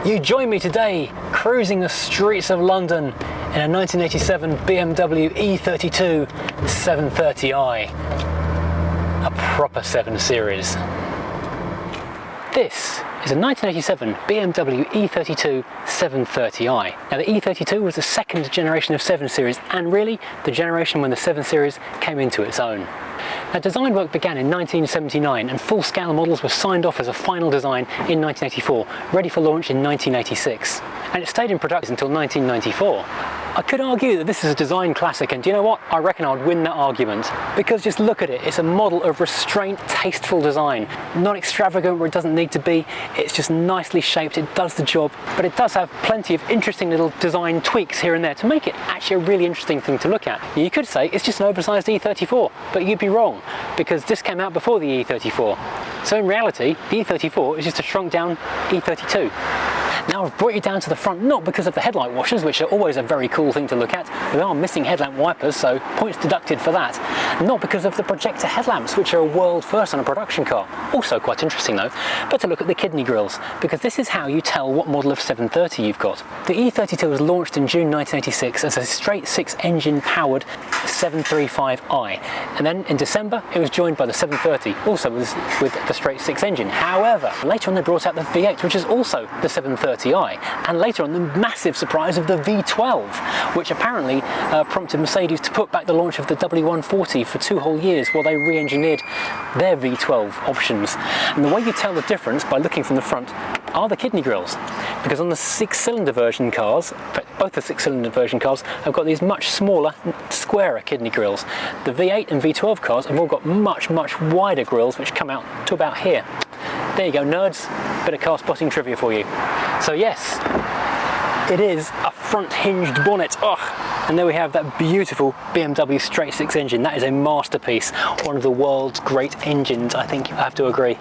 You join me today cruising the streets of London in a 1987 BMW E32 730i, a proper 7 Series. This is a 1987 BMW E32 730i. Now the E32 was the second generation of 7 Series and really the generation when the 7 Series came into its own. Now design work began in 1979 and full-scale models were signed off as a final design in 1984, ready for launch in 1986. And it stayed in production until 1994. I could argue that this is a design classic, and do you know what? I reckon I'd win that argument. Because just look at it, it's a model of restraint, tasteful design. Not extravagant where it doesn't need to be, it's just nicely shaped, it does the job, but it does have plenty of interesting little design tweaks here and there to make it actually a really interesting thing to look at. You could say it's just an oversized E34, but you'd be wrong, because this came out before the E34. So in reality, the E34 is just a shrunk down E32. Now I've brought you down to the front, not because of the headlight washers, which are always a very cool thing to look at. We are missing headlamp wipers, so points deducted for that. Not because of the projector headlamps, which are a world first on a production car. Also quite interesting though, but to look at the kidney grills, because this is how you tell what model of 730 you've got. The E32 was launched in June 1986 as a straight 6 engine powered 735i, and then in December it was joined by the 730, also with the straight 6 engine. However, later on they brought out the V8, which is also the 730i, and later on the massive surprise of the V12, which apparently prompted Mercedes to put back the launch of the W140 for 2 whole years while they re-engineered their V12 options. And the way you tell the difference by looking from the front are the kidney grills, because on the 6-cylinder version cars, both the 6-cylinder version cars have got these much smaller, squarer kidney grills. The V8 and V12 cars have all got much wider grills which come out to about here. There you go, nerds, bit of car spotting trivia for you. So yes, it is a front hinged bonnet. And there we have that beautiful BMW straight 6 engine. That is a masterpiece, one of the world's great engines, I think you have to agree.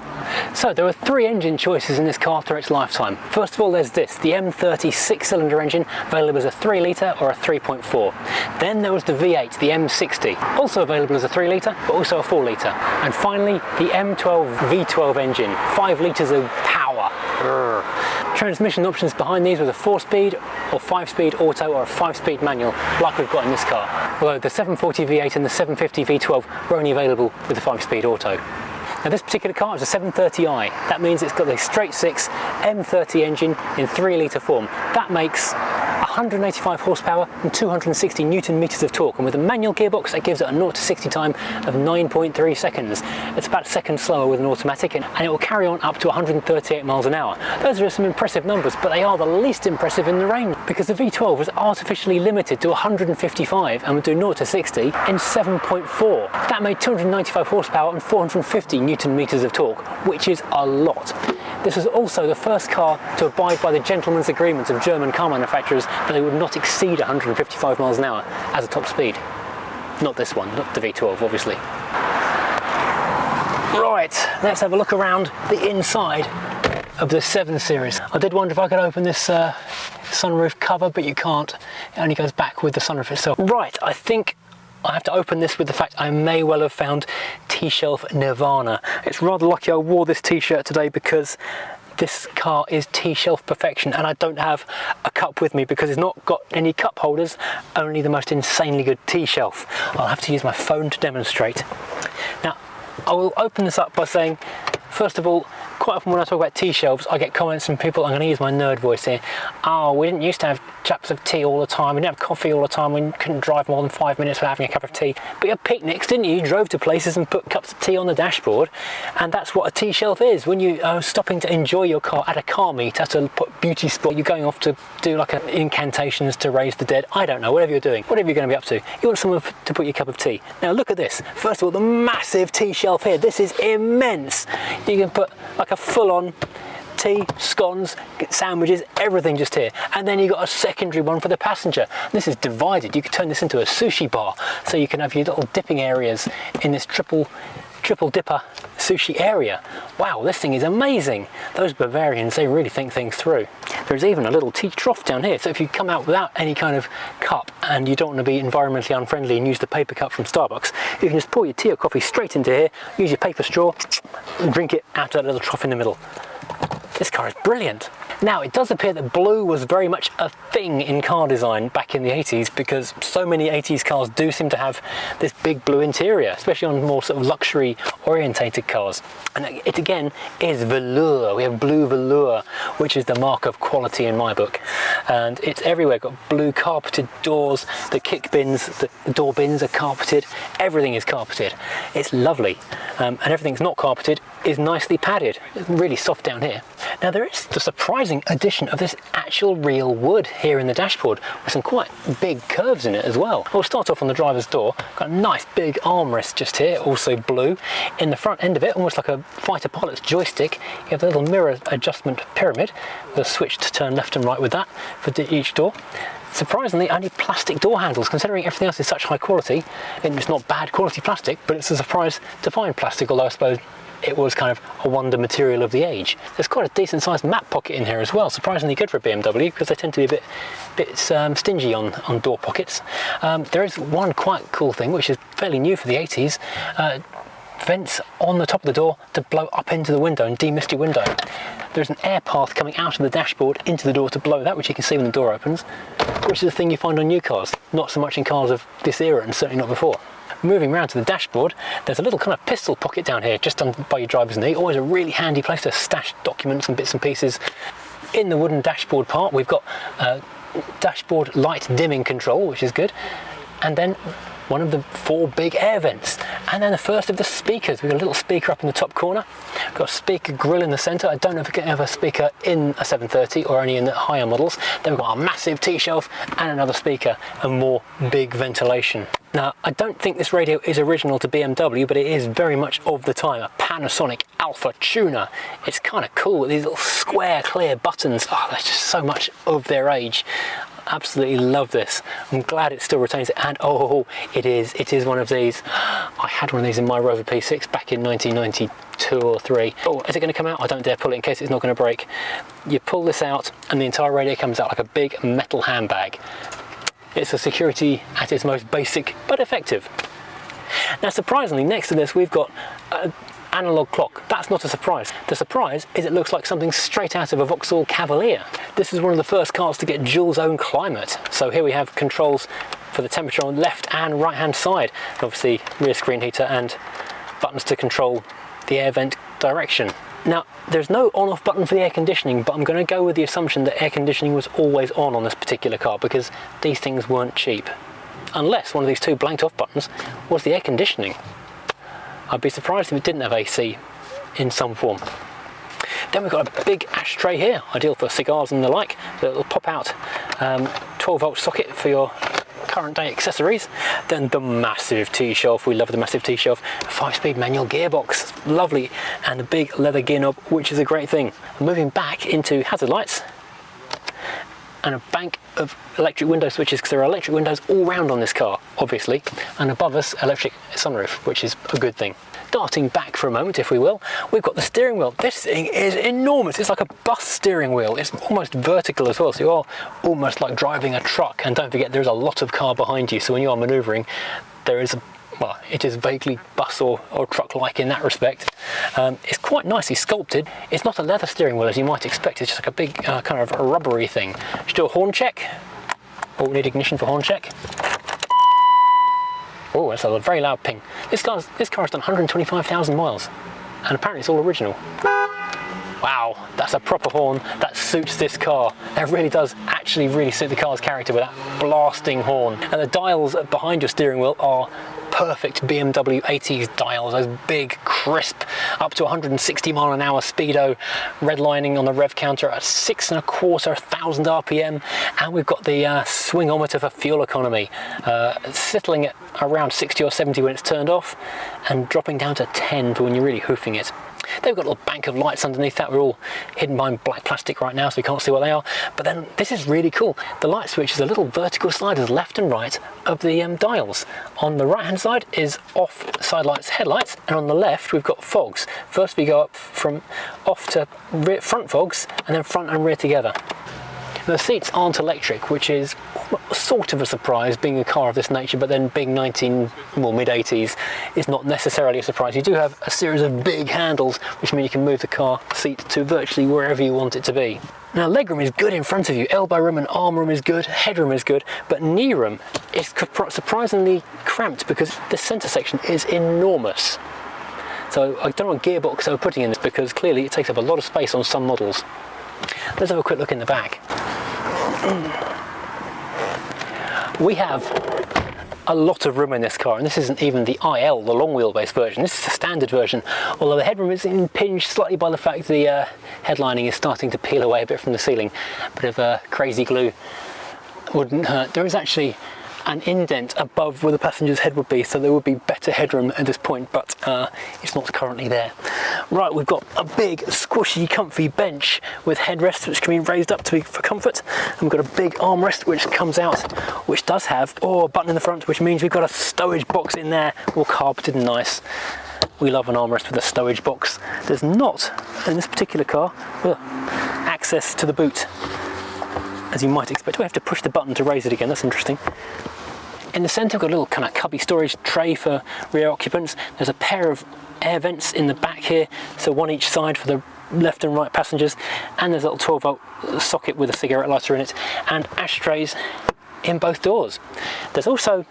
So there were 3 engine choices in this car through its lifetime. First of all, there's this, the M30 6-cylinder engine, available as a 3 litre or a 3.4. Then there was the V8, the M60, also available as a 3 litre, but also a 4 litre. And finally, the M12 V12 engine, 5 litres of power. Transmission options behind these was a 4-speed or 5-speed auto or a 5-speed manual, like we've got in this car. Although the 740 V8 and the 750 V12 were only available with the 5-speed auto. Now this particular car is a 730i. That means it's got the straight 6 M30 engine in 3 litre form. That makes 185 horsepower and 260 newton meters of torque, and with a manual gearbox that gives it a 0 to 60 time of 9.3 seconds. It's about a second slower with an automatic, and it will carry on up to 138 miles an hour. Those are some impressive numbers, but they are the least impressive in the range, because the V12 was artificially limited to 155 and would do 0 to 60 in 7.4. That made 295 horsepower and 450 newton meters of torque, which is a lot. This was also the first car to abide by the gentleman's agreement of German car manufacturers that they would not exceed 155 miles an hour as a top speed. Not this one, not the V12 obviously. Right, let's have a look around the inside of the 7 Series. I did wonder if I could open this sunroof cover, but you can't. It only goes back with the sunroof itself. Right, I think I have to open this with the fact I may well have found T-shelf nirvana. It's rather lucky I wore this t-shirt today, because this car is T-shelf perfection, and I don't have a cup with me because it's not got any cup holders, only the most insanely good T-shelf. I'll have to use my phone to demonstrate. Now, I will open this up by saying, first of all, quite often when I talk about T-shelves, I get comments from people, I'm going to use my nerd voice here, oh, we didn't used to have cups of tea all the time, we didn't have coffee all the time, we couldn't drive more than 5 minutes without having a cup of tea. But you had picnics, didn't you? You drove to places and put cups of tea on the dashboard, and that's what a T-shelf is. When you are stopping to enjoy your car at a car meet, at a beauty spot, you're going off to do like incantations to raise the dead, I don't know, whatever you're doing, whatever you're going to be up to, you want someone to put your cup of tea. Now look at this. First of all, the massive T-shelf here. This is immense. You can put like a full-on tea, scones, sandwiches, everything just here. And then you've got a secondary one for the passenger. This is divided. You could turn this into a sushi bar, so you can have your little dipping areas in this triple dipper sushi area. Wow, this thing is amazing. Those Bavarians, they really think things through. There's even a little tea trough down here, so if you come out without any kind of cup and you don't want to be environmentally unfriendly and use the paper cup from Starbucks, you can just pour your tea or coffee straight into here, use your paper straw and drink it out of that little trough in the middle. This car is brilliant. Now, it does appear that blue was very much a thing in car design back in the 80s, because so many 80s cars do seem to have this big blue interior, especially on more sort of luxury orientated cars. And it again is velour. We have blue velour, which is the mark of quality in my book. And it's everywhere. Got blue carpeted doors, the kick bins, the door bins are carpeted, everything is carpeted. It's lovely. And everything's not carpeted is nicely padded. It's really soft down here. Now, there is the surprising addition of this actual real wood here in the dashboard, with some quite big curves in it as well. We'll start off on the driver's door. Got a nice big armrest just here, also blue. In the front end of it, almost like a fighter pilot's joystick, you have a little mirror adjustment pyramid with a switch to turn left and right with that for each door. Surprisingly, only plastic door handles, considering everything else is such high quality. And it's not bad quality plastic, but it's a surprise to find plastic, although I suppose it was kind of a wonder material of the age. There's quite a decent sized map pocket in here as well, surprisingly good for a BMW, because they tend to be a bit stingy on door pockets. There is one quite cool thing, which is fairly new for the 80s. Vents on the top of the door to blow up into the window and demist your window. There's an air path coming out of the dashboard into the door to blow that, which you can see when the door opens, which is a thing you find on new cars, not so much in cars of this era and certainly not before. Moving around to the dashboard, there's a little kind of pistol pocket down here just by your driver's knee, always a really handy place to stash documents and bits and pieces. In the wooden dashboard part, we've got dashboard light dimming control, which is good, and then one of the 4 big air vents, and then the first of the speakers. We've got a little speaker up in the top corner. We've got a speaker grill in the centre. I don't know if we can have a speaker in a 730 or only in the higher models. Then we've got a massive T-shelf and another speaker and more big ventilation. Now, I don't think this radio is original to BMW, but it is very much of the time, a Panasonic Alpha tuner. It's kind of cool with these little square clear buttons. Oh, that's just so much of their age. Absolutely love this. I'm glad it still retains it, and oh, it is one of these. I had one of these in my Rover P6 back in 1992 or 3. Oh, is it going to come out? I don't dare pull it in case it's not going to break. You pull this out and the entire radio comes out like a big metal handbag. It's a security at its most basic but effective. Now, surprisingly, next to this we've got analog clock. That's not a surprise. The surprise is it looks like something straight out of a Vauxhall Cavalier. This is one of the first cars to get dual zone climate. So here we have controls for the temperature on the left and right hand side. Obviously rear screen heater and buttons to control the air vent direction. Now, there's no on-off button for the air conditioning, but I'm going to go with the assumption that air conditioning was always on this particular car, because these things weren't cheap. Unless one of these 2 blanked off buttons was the air conditioning. I'd be surprised if it didn't have AC in some form. Then we've got a big ashtray here, ideal for cigars and the like. So it'll pop out 12-volt socket for your current day accessories. Then the massive T-shelf, we love the massive T-shelf. 5-speed manual gearbox, lovely, and a big leather gear knob, which is a great thing. Moving back into hazard lights, and a bank of electric window switches, because there are electric windows all round on this car, obviously, and above us, electric sunroof, which is a good thing. Darting back for a moment, if we will, we've got the steering wheel. This thing is enormous. It's like a bus steering wheel. It's almost vertical as well, so you are almost like driving a truck. And don't forget, there's a lot of car behind you, so when you are manoeuvring, there is well, it is vaguely bus or truck-like in that respect. It's quite nicely sculpted. It's not a leather steering wheel as you might expect. It's just like a big kind of a rubbery thing. Should do a horn check. Oh, we need ignition for horn check. Oh, that's a very loud ping. This car has done 125,000 miles, and apparently it's all original. Wow, that's a proper horn. That suits this car. That really does actually really suit the car's character with that blasting horn. And the dials behind your steering wheel are perfect BMW 80s dials, those big, crisp, up to 160 mile an hour speedo, redlining on the rev counter at 6,250 RPM, and we've got the swingometer for fuel economy, settling at around 60 or 70 when it's turned off, and dropping down to 10 for when you're really hoofing it. They've got a little bank of lights underneath that. We're all hidden behind black plastic right now, so we can't see what they are. But then this is really cool. The light switch is a little vertical sliders left and right of the dials. On the right hand side is off side lights, headlights, and on the left we've got fogs. First we go up from off to front fogs, and then front and rear together. The seats aren't electric, which is sort of a surprise being a car of this nature, but then being mid-80s is not necessarily a surprise. You do have a series of big handles, which mean you can move the car seat to virtually wherever you want it to be. Now, legroom is good in front of you, elbow room and arm room is good, headroom is good, but knee room is surprisingly cramped because the centre section is enormous. So I don't know what gearbox they were putting in this, because clearly it takes up a lot of space on some models. Let's have a quick look in the back. We have a lot of room in this car, and this isn't even the IL, the long wheelbase version. This is the standard version, although the headroom is impinged slightly by the fact the headlining is starting to peel away a bit from the ceiling. A bit of crazy glue wouldn't hurt. There is actually an indent above where the passenger's head would be, so there would be better headroom at this point, but it's not currently there. Right, we've got a big, squishy, comfy bench with headrests which can be raised up for comfort, and we've got a big armrest which comes out, which does have a button in the front, which means we've got a stowage box in there, all carpeted and nice. We love an armrest with a stowage box. There's not, in this particular car, access to the boot, as you might expect. We have to push the button to raise it again. That's interesting. In the centre, we've got a little kind of cubby storage tray for rear occupants. There's a pair of air vents in the back here, so one each side for the left and right passengers, and there's a little 12-volt socket with a cigarette lighter in it, and ashtrays in both doors. There's also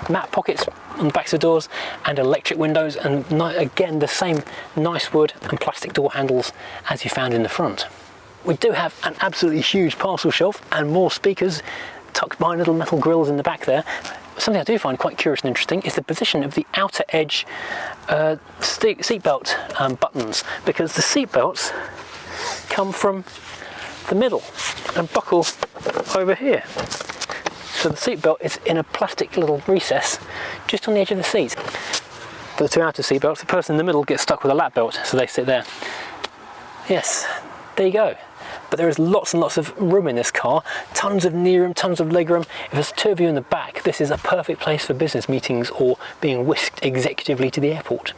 mat pockets on the backs of doors and electric windows, and again the same nice wood and plastic door handles as you found in the front. We do have an absolutely huge parcel shelf and more speakers tucked behind little metal grills in the back there. Something I do find quite curious and interesting is the position of the outer edge seatbelt buttons, because the seatbelts come from the middle and buckle over here. So the seatbelt is in a plastic little recess just on the edge of the seat. For the two outer seatbelts, the person in the middle gets stuck with a lap belt, so they sit there. Yes, there you go. But there is lots and lots of room in this car, tons of knee room, tons of leg room. If there's two of you in the back, this is a perfect place for business meetings or being whisked executively to the airport.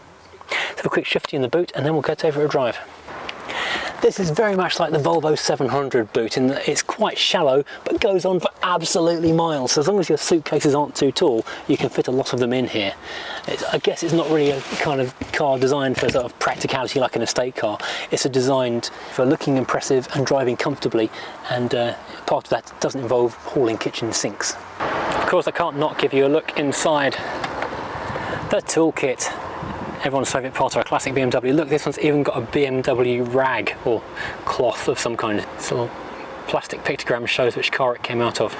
Let's have a quick shifty in the boot and then we'll get over a drive. This is very much like the Volvo 700 boot in that it's quite shallow but goes on for absolutely miles. So as long as your suitcases aren't too tall, you can fit a lot of them in here. I guess it's not really a kind of car designed for sort of practicality like an estate car. It's designed for looking impressive and driving comfortably, and part of that doesn't involve hauling kitchen sinks. Of course, I can't not give you a look inside the toolkit. Everyone's favourite part of a classic BMW. Look, this one's even got a BMW rag or cloth of some kind. This little plastic pictogram shows which car it came out of.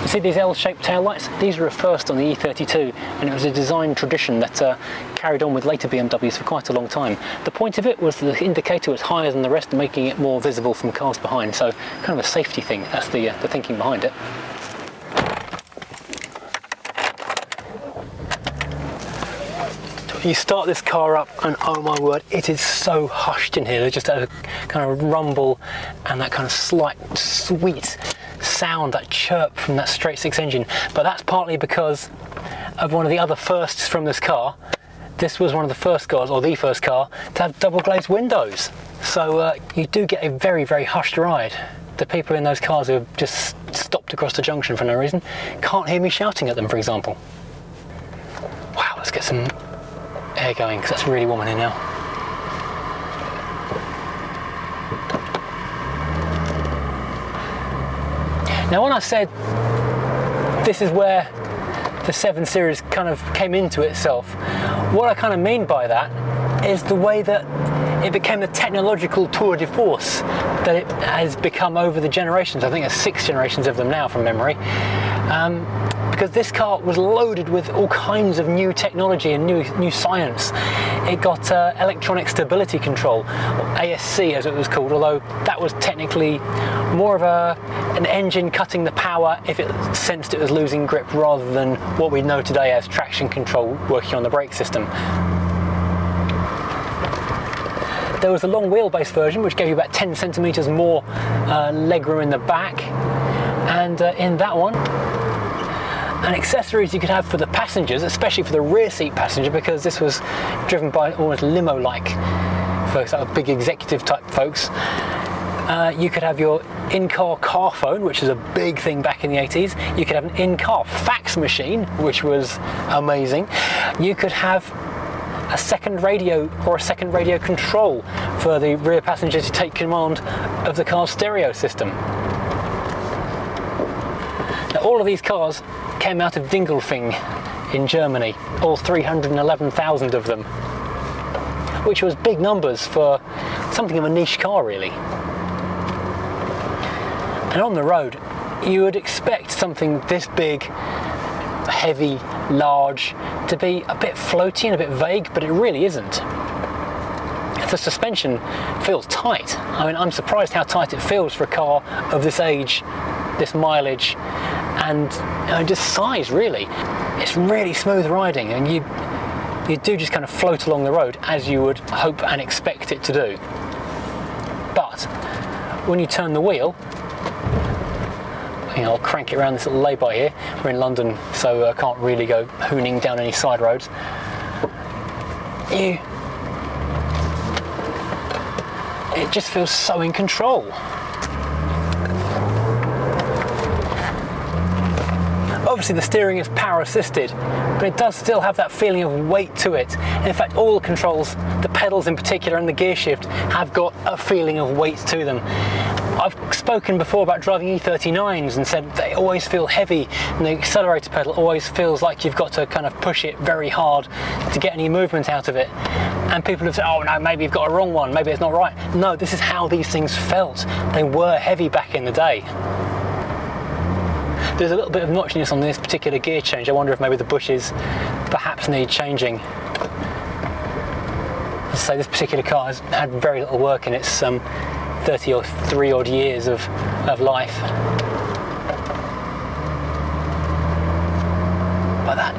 You see these L-shaped taillights? These were a first on the E32, and it was a design tradition that carried on with later BMWs for quite a long time. The point of it was that the indicator was higher than the rest, making it more visible from cars behind, so kind of a safety thing. That's the thinking behind it. You start this car up and oh my word, it is so hushed in here. There's just a kind of rumble and that kind of slight sweet sound, that chirp from that straight six engine. But that's partly because of one of the other firsts from this car. This was one of the first cars, or the first car, to have double glazed windows. So you do get a very, very hushed ride. The people in those cars who have just stopped across the junction for no reason can't hear me shouting at them, for example. Wow, let's get some air going because that's really warm in here now. Now, when I said this is where the 7 Series kind of came into itself, what I kind of mean by that is the way that it became the technological tour de force that it has become over the generations. I think there's 6 generations of them now from memory. Because this car was loaded with all kinds of new technology and new science. It got electronic stability control, or ASC as it was called, although that was technically more of an engine cutting the power if it sensed it was losing grip, rather than what we know today as traction control working on the brake system. There was a long wheelbase version which gave you about 10 centimetres more legroom in the back, and in that one, and accessories you could have for the passengers, especially for the rear seat passenger, because this was driven by almost limo-like for sort of big executive type folks. You could have your in-car car phone, which is a big thing back in the 80s. You could have an in-car fax machine, which was amazing. You could have a second radio or a second radio control for the rear passenger to take command of the car's stereo system. Now, all of these cars came out of Dingolfing in Germany, all 311,000 of them, which was big numbers for something of a niche car, really. And on the road, you would expect something this big, heavy, large, to be a bit floaty and a bit vague, but it really isn't. The suspension feels tight. I mean, I'm surprised how tight it feels for a car of this age, this mileage, and just size, really. It's really smooth riding, and you do just kind of float along the road as you would hope and expect it to do. But when you turn the wheel, I'll crank it around this little lay-by here. We're in London, so I can't really go hooning down any side roads. It just feels so in control. Obviously the steering is power assisted, but it does still have that feeling of weight to it. In fact, all the controls, the pedals in particular and the gear shift, have got a feeling of weight to them. I've spoken before about driving E39s and said they always feel heavy, and the accelerator pedal always feels like you've got to kind of push it very hard to get any movement out of it. And people have said, oh no, maybe you've got a wrong one, maybe it's not right. No, this is how these things felt. They were heavy back in the day. There's a little bit of notchiness on this particular gear change. I wonder if maybe the bushes perhaps need changing. As I say, this particular car has had very little work in its 33 odd years of life. But that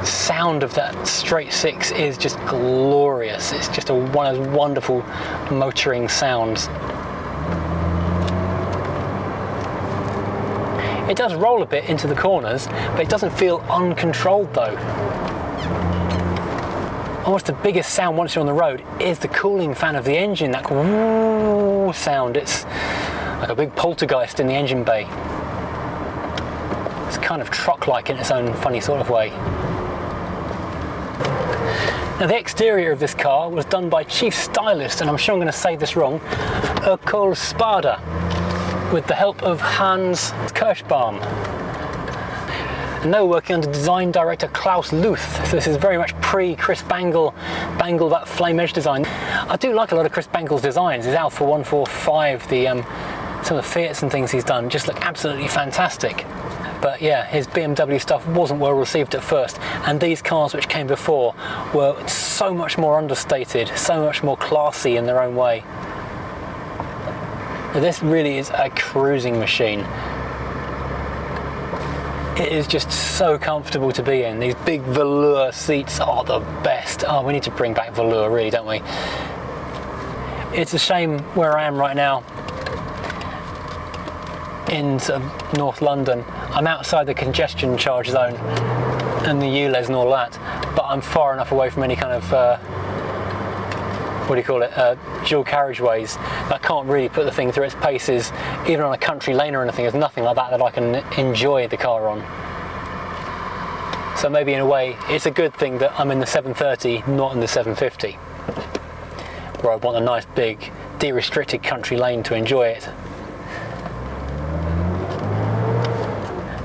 sound of that straight six is just glorious. It's just one of those wonderful motoring sounds. It does roll a bit into the corners, but it doesn't feel uncontrolled though. Almost the biggest sound once you're on the road is the cooling fan of the engine, that woo sound. It's like a big poltergeist in the engine bay. It's kind of truck-like in its own funny sort of way. Now the exterior of this car was done by chief stylist, and I'm sure I'm going to say this wrong, Ercole Spada, with the help of Hans Kirschbaum. And they were working under design director Klaus Luth, so this is very much pre-Chris Bangle, that flame edge design. I do like a lot of Chris Bangle's designs. His Alpha 145, some of the Fiats and things he's done just look absolutely fantastic. But yeah, his BMW stuff wasn't well received at first, and these cars which came before were so much more understated, so much more classy in their own way. This really is a cruising machine. It is just so comfortable to be in. These big velour seats are the best. Oh, we need to bring back velour, really, don't we? It's a shame where I am right now in sort of North London. I'm outside the congestion charge zone and the ULEZ and all that, but I'm far enough away from any kind of dual carriageways. I can't really put the thing through its paces, even on a country lane or anything. There's nothing like that I can enjoy the car on. So maybe in a way, it's a good thing that I'm in the 730, not in the 750, where I want a nice big, de-restricted country lane to enjoy it.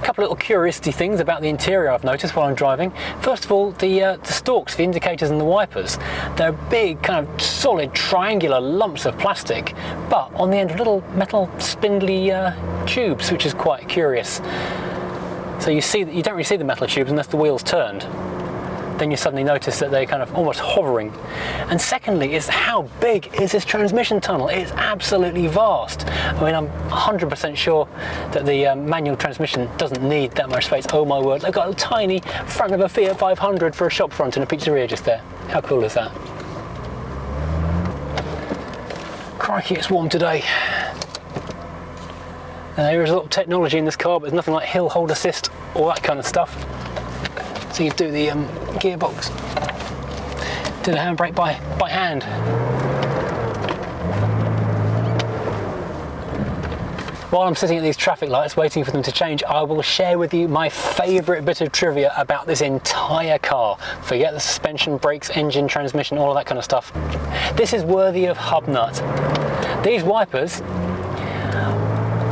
Couple little curiosity things about the interior I've noticed while I'm driving. First of all, the stalks, the indicators and the wipers. They're big, kind of solid, triangular lumps of plastic, but on the end of little metal spindly tubes, which is quite curious. So you see that you don't really see the metal tubes unless the wheel's turned. Then you suddenly notice that they're kind of almost hovering. And secondly is how big is this transmission tunnel? It's absolutely vast. I mean, I'm 100% sure that the manual transmission doesn't need that much space. Oh my word, I've got a tiny front of a Fiat 500 for a shop front and a pizzeria just there. How cool is that? Crikey, it's warm today. There is a lot of technology in this car, but there's nothing like hill hold assist, all that kind of stuff. So you do the gearbox, do the handbrake by hand. While I'm sitting at these traffic lights waiting for them to change, I will share with you my favourite bit of trivia about this entire car. Forget the suspension, brakes, engine, transmission, all of that kind of stuff. This is worthy of hub nut. These wipers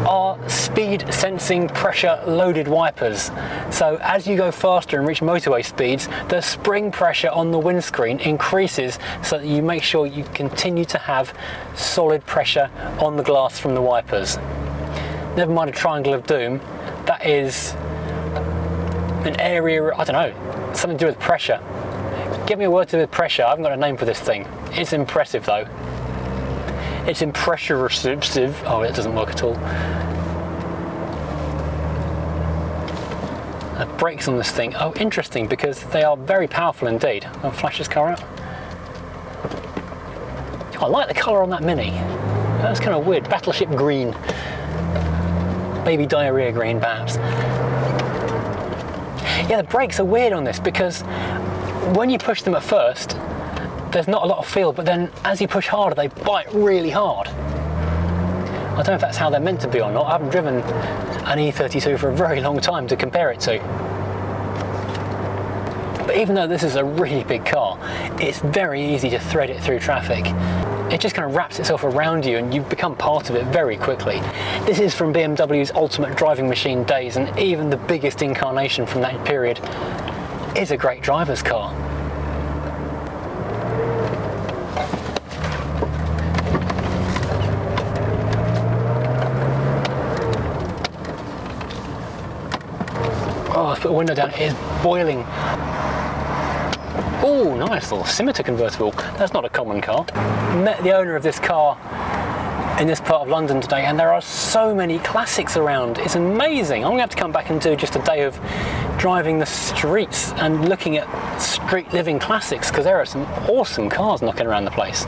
are speed sensing pressure loaded wipers. So as you go faster and reach motorway speeds, the spring pressure on the windscreen increases so that you make sure you continue to have solid pressure on the glass from the wipers. Never mind a triangle of doom, that is an area, I don't know, something to do with pressure. Give me a word to do with pressure. I haven't got a name for this thing. It's impressive though. It's impressive. Oh, it doesn't work at all. The brakes on this thing, oh interesting, because they are very powerful indeed. I'll flash this car out. I like the colour on that Mini. That's kind of weird, battleship green. Baby diarrhea green perhaps. Yeah, the brakes are weird on this because when you push them at first, there's not a lot of feel, but then as you push harder, they bite really hard. I don't know if that's how they're meant to be or not. I haven't driven an E32 for a very long time to compare it to. But even though this is a really big car, it's very easy to thread it through traffic. It just kind of wraps itself around you and you become part of it very quickly. This is from BMW's ultimate driving machine days, and even the biggest incarnation from that period is a great driver's car. Oh, let's put the window down, it is boiling. Oh, nice little scimitar convertible. That's not a common car. Met the owner of this car in this part of London today, and there are so many classics around. It's amazing. I'm gonna have to come back and do just a day of driving the streets and looking at street living classics, because there are some awesome cars knocking around the place.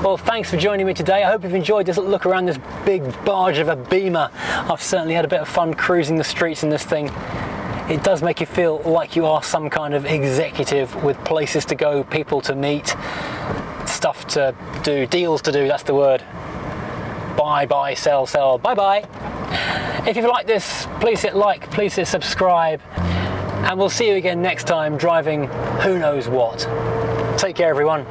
Well, thanks for joining me today. I hope you've enjoyed this look around this big barge of a Beamer. I've certainly had a bit of fun cruising the streets in this thing. It does make you feel like you are some kind of executive with places to go, people to meet, stuff to do, deals to do, that's the word. Buy, buy, sell, sell, bye bye. If you've liked this, please hit like, please hit subscribe, and we'll see you again next time driving who knows what. Take care everyone.